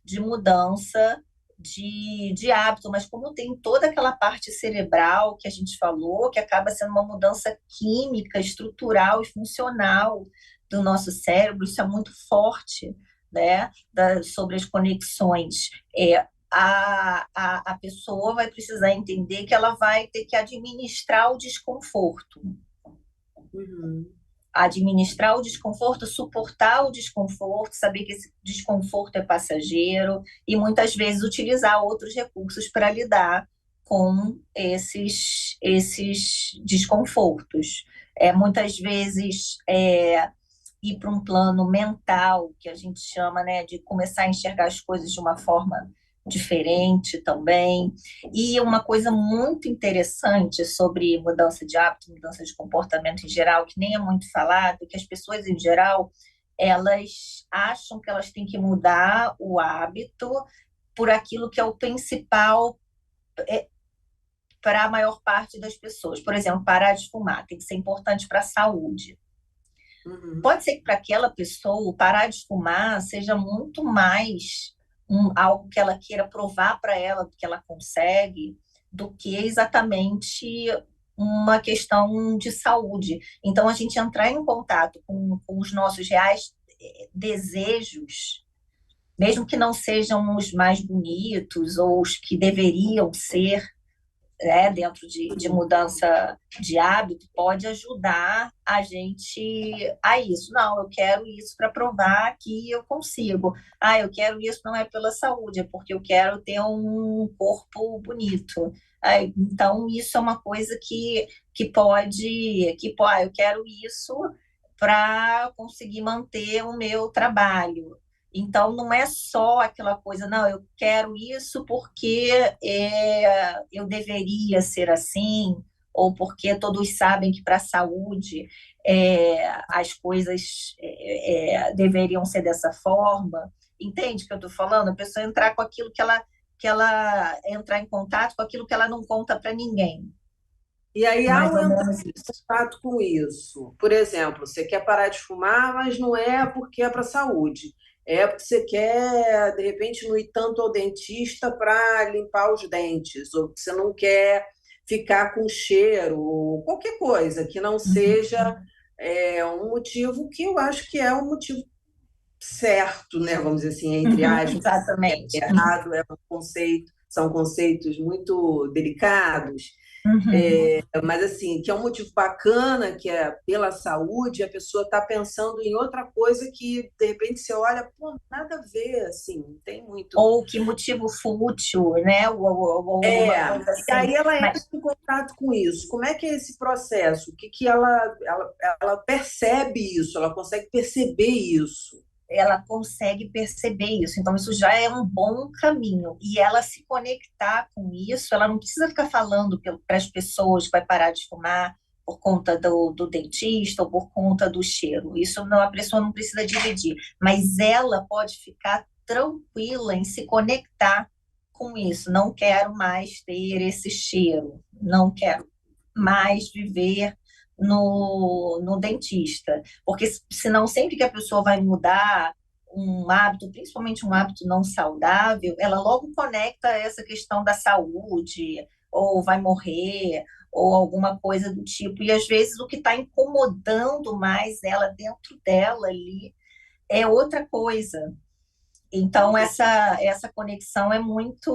de mudança de hábito, mas como tem toda aquela parte cerebral que a gente falou, que acaba sendo uma mudança química, estrutural e funcional do nosso cérebro, isso é muito forte, né, sobre as conexões. A pessoa vai precisar entender que ela vai ter que administrar o desconforto, Uhum. suportar o desconforto, saber que esse desconforto é passageiro e muitas vezes utilizar outros recursos para lidar com esses desconfortos. Muitas vezes ir para um plano mental, que a gente chama, né, de começar a enxergar as coisas de uma forma diferente também. E uma coisa muito interessante sobre mudança de hábito, mudança de comportamento em geral, que nem é muito falado, é que as pessoas em geral, elas acham que elas têm que mudar o hábito por aquilo que é o principal para a maior parte das pessoas. Por exemplo, parar de fumar tem que ser importante para a saúde. Uhum. Pode ser que para aquela pessoa parar de fumar seja muito mais algo que ela queira provar para ela que ela consegue do que exatamente uma questão de saúde. Então, a gente entrar em contato com os nossos reais desejos, mesmo que não sejam os mais bonitos ou os que deveriam ser, dentro de mudança de hábito, pode ajudar a gente a isso. Não, eu quero isso para provar que eu consigo. Ah, eu quero isso não é pela saúde, é porque eu quero ter um corpo bonito. Então, isso é uma coisa eu quero isso para conseguir manter o meu trabalho. Então, não é só aquela coisa, não, eu quero isso porque eu deveria ser assim, ou porque todos sabem que para a saúde as coisas deveriam ser dessa forma. Entende o que eu estou falando? A pessoa entrar com aquilo que ela entrar em contato com aquilo que ela não conta para ninguém. E aí, Mais ao ou entrar menos em isso. contato com isso, por exemplo, você quer parar de fumar, mas não é porque é para a saúde. É porque você quer, de repente, não ir tanto ao dentista para limpar os dentes, ou porque você não quer ficar com cheiro, ou qualquer coisa que não seja Uhum. um motivo que eu acho que é um motivo certo, né? Vamos dizer assim, entre aspas, Exatamente. errado é um conceito, são conceitos muito delicados. Uhum. Mas assim, que é um motivo bacana, que é pela saúde, a pessoa está pensando em outra coisa que, de repente, você olha, pô, nada a ver, assim, não tem muito. Ou que motivo fútil, né? Ou alguma É, coisa e assim. aí ela entra Mas em contato com isso. Como é que é esse processo? O que que ela percebe isso? Ela consegue perceber isso? ela consegue perceber isso. Então, isso já é um bom caminho. E ela se conectar com isso, ela não precisa ficar falando para as pessoas que vai parar de fumar por conta do dentista ou por conta do cheiro. Isso não, a pessoa não precisa dividir. Mas ela pode ficar tranquila em se conectar com isso. Não quero mais ter esse cheiro. Não quero mais viver no dentista. Porque senão, sempre que a pessoa vai mudar um hábito, principalmente um hábito não saudável, ela logo conecta essa questão da saúde, ou vai morrer, ou alguma coisa do tipo. E às vezes o que está incomodando mais ela dentro dela ali é outra coisa. Então, essa conexão é muito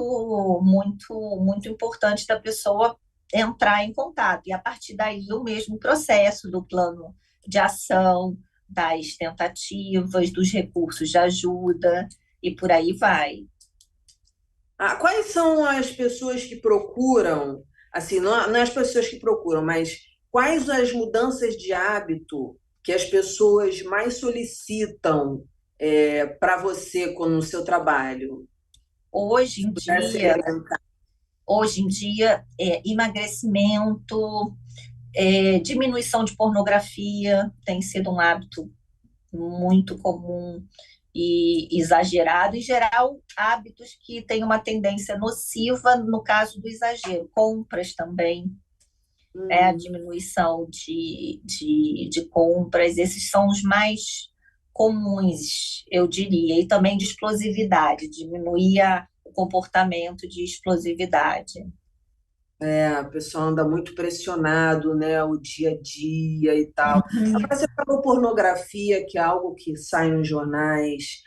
importante da pessoa entrar em contato. E a partir daí, o mesmo processo do plano de ação, das tentativas, dos recursos de ajuda, e por aí vai. Ah, quais são as pessoas que procuram, assim, não as pessoas que procuram, mas quais as mudanças de hábito que as pessoas mais solicitam para você no seu trabalho? Hoje em Pudesse dia, elencar. emagrecimento, diminuição de pornografia tem sido um hábito muito comum e exagerado. Em geral, hábitos que têm uma tendência nociva, no caso do exagero. Compras também, a Uhum. diminuição de compras, esses são os mais comuns, eu diria, e também de explosividade, diminuir o comportamento de explosividade. O pessoal anda muito pressionado, né, o dia a dia e tal. Agora você falou pornografia, que é algo que sai nos jornais,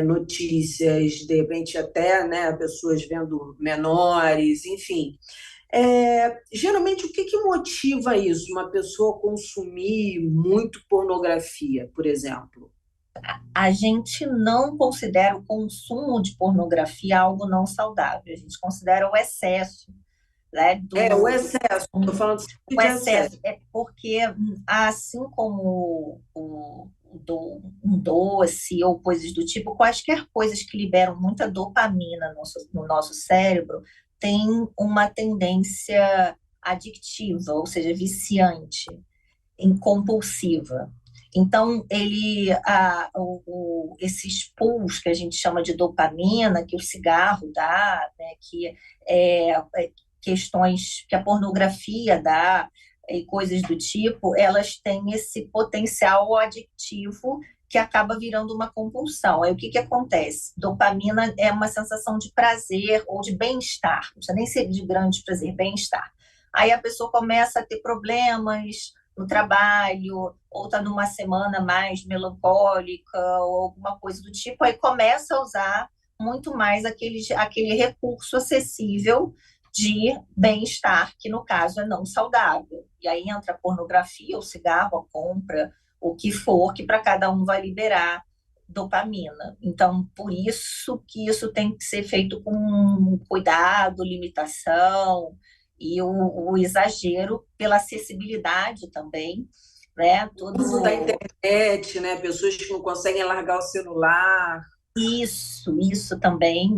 notícias, de repente até, né, pessoas vendo menores, enfim. Geralmente, o que que motiva isso? Uma pessoa consumir muito pornografia, por exemplo? A gente não considera o consumo de pornografia algo não saudável, a gente considera o excesso, né, O excesso, estou falando sempre o de excesso. excesso é porque, assim como um doce ou coisas do tipo, quaisquer coisas que liberam muita dopamina no nosso cérebro, tem uma tendência adictiva, ou seja, viciante, compulsiva. Então, esses pools que a gente chama de dopamina, que o cigarro dá, né, que questões que a pornografia dá, e coisas do tipo, elas têm esse potencial adictivo que acaba virando uma compulsão. Aí o que acontece? Dopamina é uma sensação de prazer ou de bem-estar, não precisa nem ser de grande prazer, bem-estar. Aí a pessoa começa a ter problemas no trabalho, ou está numa semana mais melancólica, ou alguma coisa do tipo, aí começa a usar muito mais aquele recurso acessível de bem-estar, que no caso é não saudável. E aí entra a pornografia, o cigarro, a compra, o que for, que para cada um vai liberar dopamina. Então, por isso que isso tem que ser feito com cuidado, limitação, e o exagero pela acessibilidade também, né? O uso da Tudo internet, né? Pessoas que não conseguem largar o celular. isso também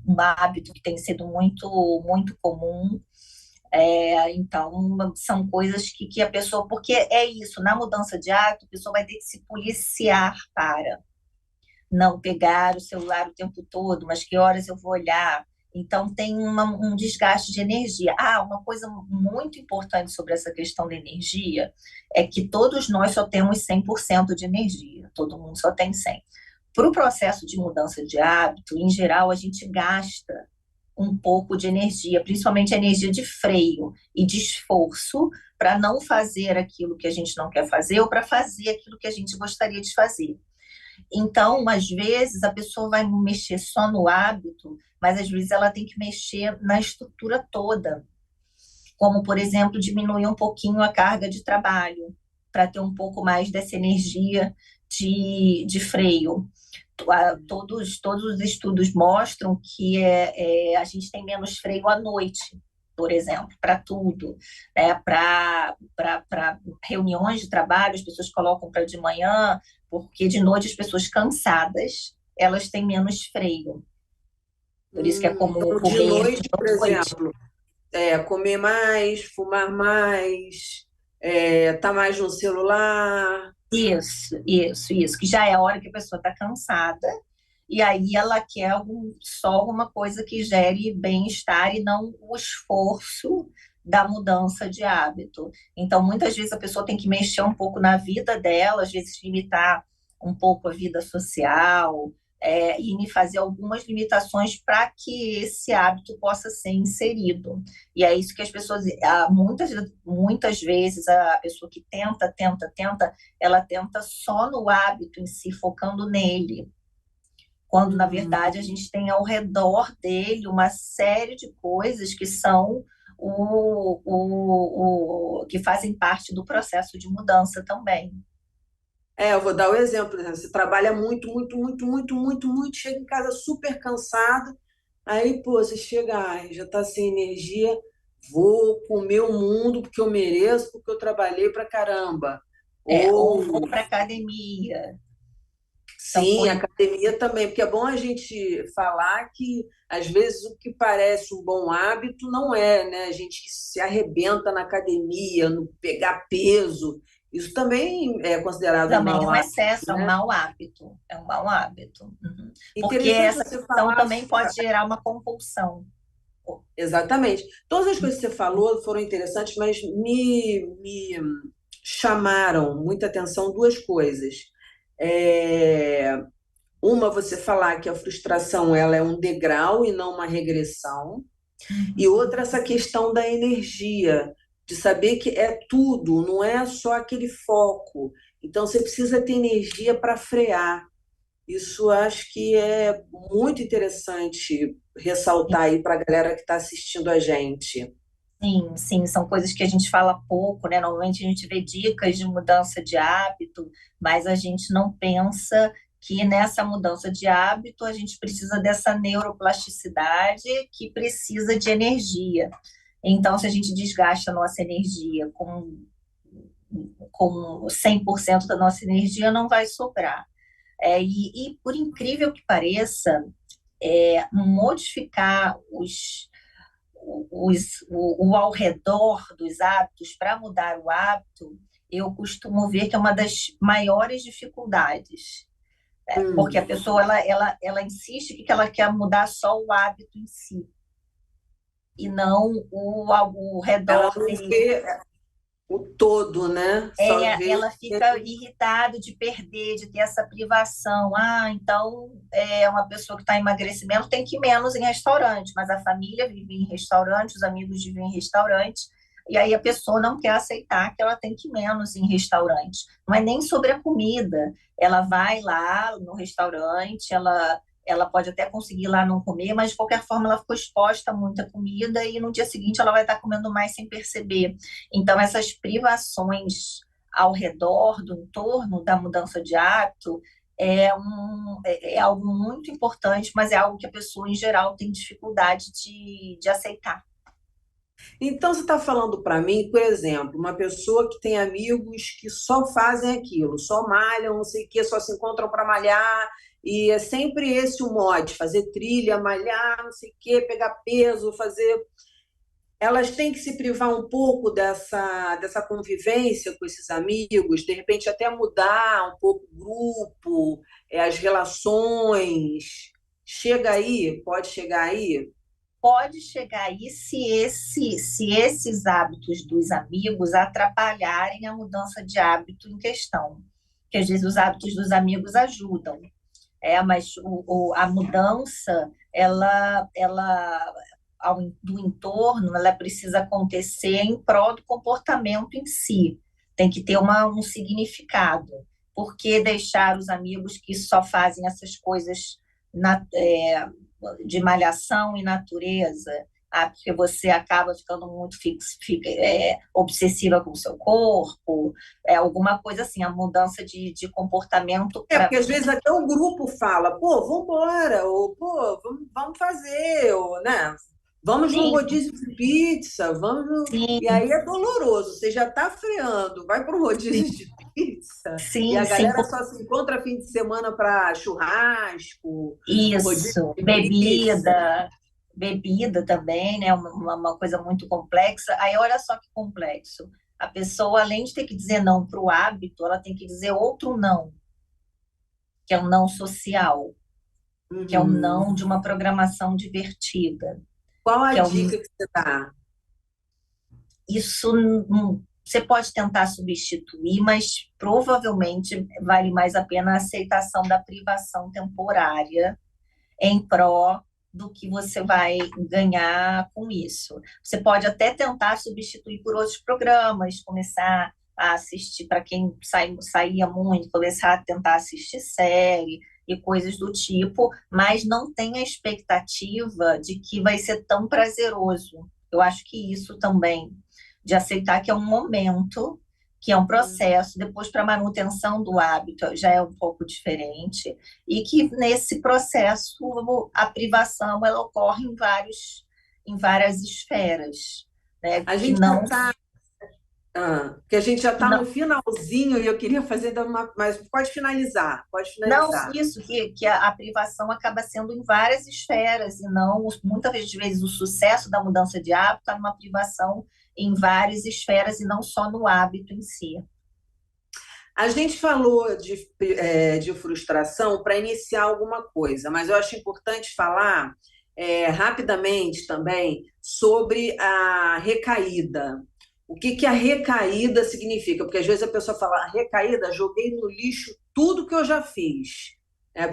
um hábito que tem sido muito comum. Então, são coisas que a pessoa, porque é isso, na mudança de hábito, a pessoa vai ter que se policiar para não pegar o celular o tempo todo, mas que horas eu vou olhar. Então, tem um desgaste de energia. Ah, uma coisa muito importante sobre essa questão da energia é que todos nós só temos 100% de energia, todo mundo só tem 100. Para o processo de mudança de hábito, em geral, a gente gasta um pouco de energia, principalmente a energia de freio e de esforço para não fazer aquilo que a gente não quer fazer ou para fazer aquilo que a gente gostaria de fazer. Então, às vezes, a pessoa vai mexer só no hábito, mas às vezes ela tem que mexer na estrutura toda, como, por exemplo, diminuir um pouquinho a carga de trabalho, para ter um pouco mais dessa energia de freio. Todos os estudos mostram que a gente tem menos freio à noite, por exemplo, para tudo. Para reuniões de trabalho, as pessoas colocam para de manhã, porque de noite as pessoas cansadas, elas têm menos freio. Por isso que é comum Então, de comer noite, por de noite. exemplo, comer mais, fumar mais, tá mais no celular. Isso, que já é a hora que a pessoa está cansada, e aí ela quer só alguma coisa que gere bem-estar e não o esforço da mudança de hábito. Então, muitas vezes a pessoa tem que mexer um pouco na vida dela, às vezes limitar um pouco a vida social, e fazer algumas limitações para que esse hábito possa ser inserido. E é isso que as pessoas, muitas vezes, a pessoa que tenta, ela tenta só no hábito em si, focando nele, quando na verdade a gente tem ao redor dele uma série de coisas que são que fazem parte do processo de mudança também. Eu vou dar o exemplo, né? Você trabalha muito, muito, muito, muito, muito, muito, chega em casa super cansado, aí, pô, você chega, ai, já tá sem energia, vou comer o mundo porque eu mereço, porque eu trabalhei pra caramba. Ou Ou, vou para academia, são sim, coisas. academia também, porque é bom a gente falar que, às vezes, o que parece um bom hábito não é, né? A gente que se arrebenta na academia, no pegar peso, isso também é considerado um Também é mau um hábito, excesso, é um né? mau hábito, é um mau hábito. Uhum. Porque Interessante essa você questão falar. também pode gerar uma compulsão. Exatamente. Todas as coisas que você falou foram interessantes, mas me chamaram muita atenção duas coisas. É, uma, você falar que a frustração ela é um degrau e não uma regressão. E Uhum. outra, essa questão da energia, de saber que é tudo, não é só aquele foco. Então, você precisa ter energia para frear. Isso acho que é muito interessante ressaltar aí para a galera que está assistindo a gente. Sim, sim, são coisas que a gente fala pouco, né? Normalmente a gente vê dicas de mudança de hábito, mas a gente não pensa que nessa mudança de hábito a gente precisa dessa neuroplasticidade que precisa de energia. Então, se a gente desgasta a nossa energia com 100% da nossa energia, não vai sobrar. E por incrível que pareça, modificar o ao redor dos hábitos para mudar o hábito, eu costumo ver que é uma das maiores dificuldades, porque a Hum. pessoa ela insiste que ela quer mudar só o hábito em si e não o Ela redor não dele. vê o todo, né? Só vê. Ela fica irritada de perder, de ter essa privação. Ah, então é uma pessoa que está em emagrecimento tem que ir menos em restaurante, mas a família vive em restaurante, os amigos vivem em restaurante, e aí a pessoa não quer aceitar que ela tem que ir menos em restaurante. Não é nem sobre a comida. Ela vai lá no restaurante, ela pode até conseguir lá não comer, mas de qualquer forma ela ficou exposta a muita comida e no dia seguinte ela vai estar comendo mais sem perceber. Então, essas privações ao redor, do entorno da mudança de hábito, é algo muito importante, mas é algo que a pessoa, em geral, tem dificuldade de aceitar. Então, você está falando para mim, por exemplo, uma pessoa que tem amigos que só fazem aquilo, só malham, não sei o quê, só se encontram para malhar, e é sempre esse o mote, fazer trilha, malhar, não sei o quê, pegar peso, fazer. Elas têm que se privar um pouco dessa convivência com esses amigos, de repente até mudar um pouco o grupo, as relações. Chega aí, pode chegar aí. Pode chegar aí se esses hábitos dos amigos atrapalharem a mudança de hábito em questão. Porque às vezes os hábitos dos amigos ajudam, mas a mudança, do entorno, ela precisa acontecer em prol do comportamento em si. Tem que ter um significado. Por que deixar os amigos que só fazem essas coisas de malhação e natureza? Ah, porque você acaba ficando muito obsessiva com o seu corpo, alguma coisa assim, a mudança de comportamento para. Porque às vezes até o grupo fala, pô, vamos embora, ou pô, vamos fazer, ou, né? Vamos no Sim, rodízio de pizza, vamos E sim, aí é doloroso, você já está freando, vai para o rodízio sim, de pizza e sim, a sim, galera só se encontra fim de semana para churrasco, rodízio isso, de pizza. bebida também, né? Uma coisa muito complexa. Aí olha só que complexo. A pessoa, além de ter que dizer não para o hábito, ela tem que dizer outro não, que é um não social, que é o Uhum. não de uma programação divertida, Qual a que é o, dica que você dá? isso você pode tentar substituir, mas provavelmente vale mais a pena a aceitação da privação temporária em pró do que você vai ganhar com isso. Você pode até tentar substituir por outros programas, começar a assistir, para quem saía muito, começar a tentar assistir série e coisas do tipo, mas não tem a expectativa de que vai ser tão prazeroso. Eu acho que isso também, de aceitar que é um momento, que é um processo, depois para a manutenção do hábito já é um pouco diferente, e que nesse processo a privação ela ocorre em várias esferas, né? A gente já está que a gente já Que está no não, finalzinho e eu queria fazer mas pode finalizar, pode não finalizar. isso, que a privação acaba sendo em várias esferas, e não, muitas vezes, o sucesso da mudança de hábito está numa privação em várias esferas e não só no hábito em si. A gente falou de frustração para iniciar alguma coisa, mas eu acho importante falar rapidamente também sobre a recaída. O que, que a recaída significa? Porque às vezes a pessoa fala, recaída, joguei no lixo tudo que eu já fiz.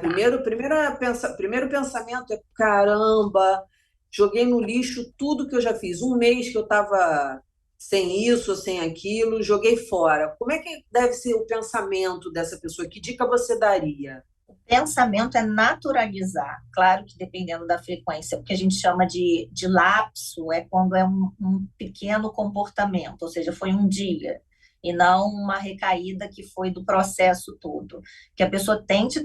Primeiro pensamento é, caramba, joguei no lixo tudo que eu já fiz. Um mês que eu estava sem isso, sem aquilo, joguei fora. Como é que deve ser o pensamento dessa pessoa? Que dica você daria? Pensamento é naturalizar, claro que dependendo da frequência, o que a gente chama de lapso é quando é um pequeno comportamento, ou seja, foi um dia, e não uma recaída que foi do processo todo. Que a pessoa tente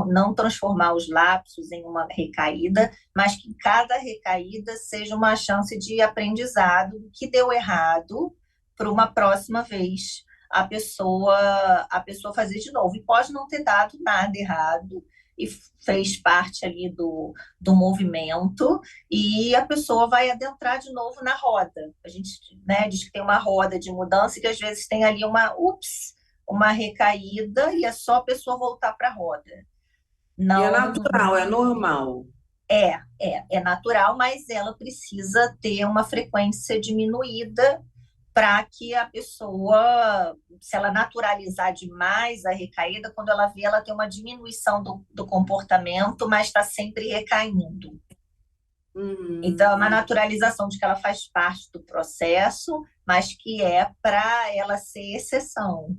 não transformar os lapsos em uma recaída, mas que cada recaída seja uma chance de aprendizado que deu errado para uma próxima vez a pessoa fazer de novo. E pode não ter dado nada errado e fez parte ali do movimento, e a pessoa vai adentrar de novo na roda. A gente, né, diz que tem uma roda de mudança e que às vezes tem ali uma recaída, e é só a pessoa voltar para a roda. E é Não, natural, é normal. é natural, mas ela precisa ter uma frequência diminuída para que a pessoa, se ela naturalizar demais a recaída, quando ela vê, ela tem uma diminuição do comportamento, mas está sempre recaindo. Então, é uma Uhum. naturalização de que ela faz parte do processo, mas que é para ela ser exceção.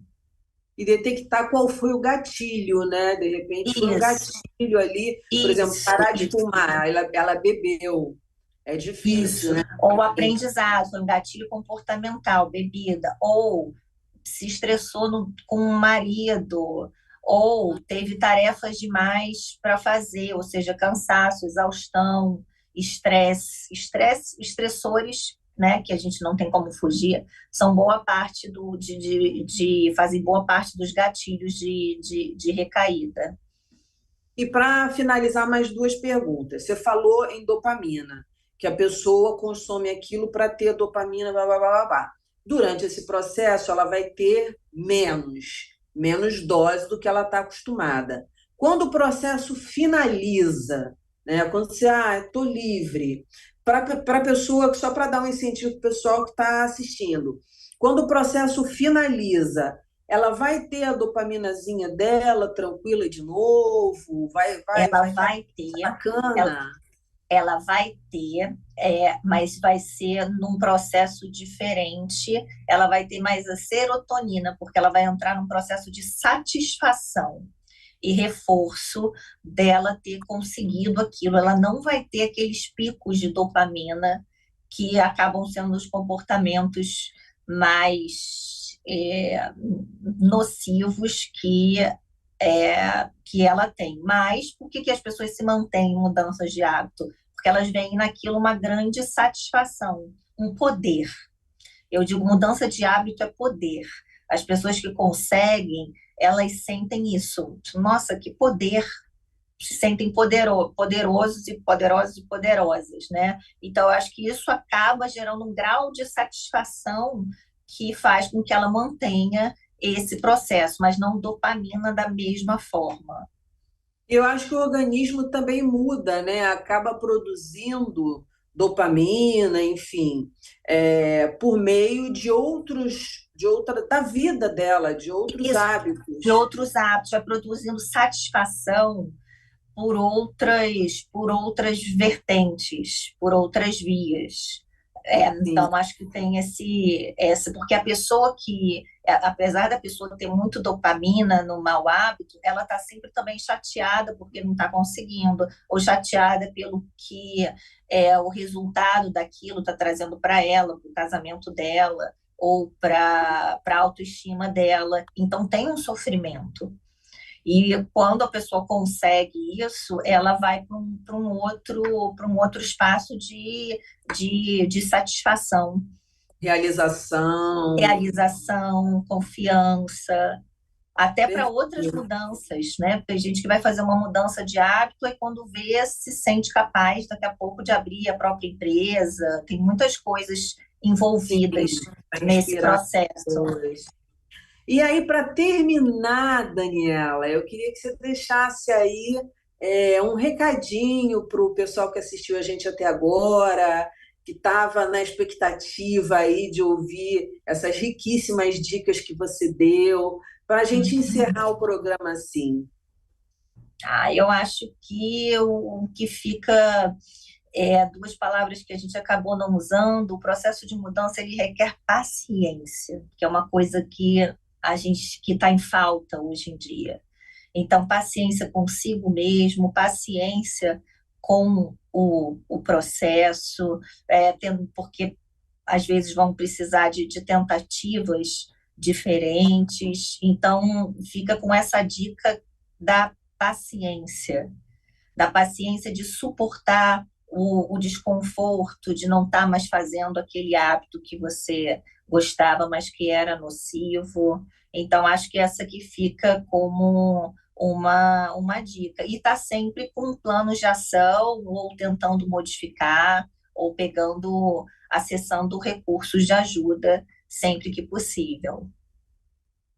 E detectar qual foi o gatilho, né? De repente foi um Isso, gatilho ali, por exemplo, isso, parar de isso. fumar, ela bebeu. É difícil, Isso, né? ou aprendizado, foi um gatilho comportamental, bebida, ou se estressou com o marido, ou teve tarefas demais para fazer, ou seja, cansaço, exaustão, estressores, né, que a gente não tem como fugir, são boa parte fazem boa parte dos gatilhos de recaída. E para finalizar, mais duas perguntas. Você falou em dopamina, que a pessoa consome aquilo para ter dopamina, blá, blá, blá, blá, blá. Durante esse processo, ela vai ter menos dose do que ela está acostumada. Quando o processo finaliza, né, quando você, estou livre, para a pessoa, só para dar um incentivo para o pessoal que está assistindo, quando o processo finaliza, ela vai ter a dopaminazinha dela tranquila de novo, vai Ela estar vai ter, ela, bacana. Ela vai ter, mas vai ser num processo diferente. Ela vai ter mais a serotonina, porque ela vai entrar num processo de satisfação e reforço dela ter conseguido aquilo. Ela não vai ter aqueles picos de dopamina que acabam sendo os comportamentos mais nocivos que ela tem. Mas por que as pessoas se mantêm em mudanças de hábito? Porque elas veem naquilo uma grande satisfação, um poder. Eu digo, mudança de hábito é poder. As pessoas que conseguem, elas sentem isso. Nossa, que poder! Se sentem poderosos e poderosos e poderosas, né? Então, eu acho que isso acaba gerando um grau de satisfação que faz com que ela mantenha esse processo, mas não dopamina da mesma forma. Eu acho que o organismo também muda, né? Acaba produzindo dopamina, enfim, por meio da vida dela, de outros Isso, de hábitos. outros hábitos, vai produzindo satisfação por outras vertentes, por outras vias. Sim. Então, acho que tem porque a pessoa apesar da pessoa ter muito dopamina no mau hábito, ela está sempre também chateada porque não está conseguindo, ou chateada pelo que o resultado daquilo está trazendo para ela, para o casamento dela, ou para a autoestima dela. Então, tem um sofrimento. E quando a pessoa consegue isso, ela vai para um outro espaço de satisfação, Realização. realização, confiança, até para outras Perfeito. mudanças, né? Tem gente que vai fazer uma mudança de hábito e quando vê, se sente capaz daqui a pouco de abrir a própria empresa. Tem muitas coisas Sim, envolvidas para nesse inspirar processo. pessoas. E aí, para terminar, Daniela, eu queria que você deixasse aí um recadinho para o pessoal que assistiu a gente até agora, que estava na expectativa aí de ouvir essas riquíssimas dicas que você deu, para a gente encerrar o programa assim. Eu acho que o que fica duas palavras que a gente acabou não usando, o processo de mudança ele requer paciência, que é uma coisa que está em falta hoje em dia. Então, paciência consigo mesmo, paciência com o processo, porque às vezes vão precisar de tentativas diferentes. Então, fica com essa dica da paciência de suportar o desconforto, de não estar mais fazendo aquele hábito que você gostava, mas que era nocivo. Então, acho que essa que fica como uma dica. E está sempre com planos de ação, ou tentando modificar, ou acessando recursos de ajuda sempre que possível.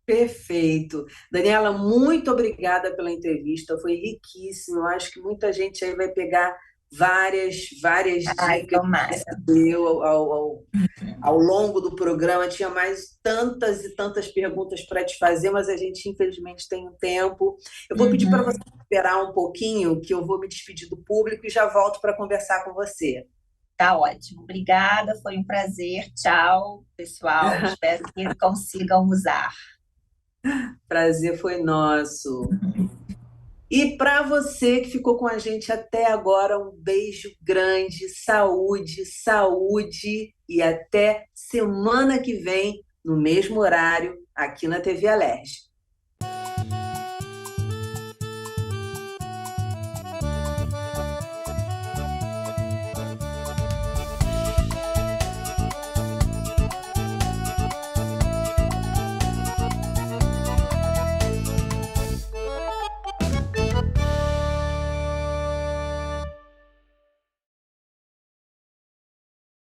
Perfeito. Daniela, muito obrigada pela entrevista, foi riquíssimo. Eu acho que muita gente aí vai pegar várias Ai, dicas que tomara. você deu ao longo do programa. Tinha mais tantas e tantas perguntas para te fazer, mas a gente infelizmente tem um tempo. Eu vou pedir para você Uhum. esperar um pouquinho, que eu vou me despedir do público e já volto para conversar com você. Tá ótimo. Obrigada, foi um prazer. Tchau, pessoal. Espero que consigam usar. Prazer foi nosso. E para você que ficou com a gente até agora, um beijo grande, saúde, saúde e até semana que vem, no mesmo horário, aqui na TV Alerj.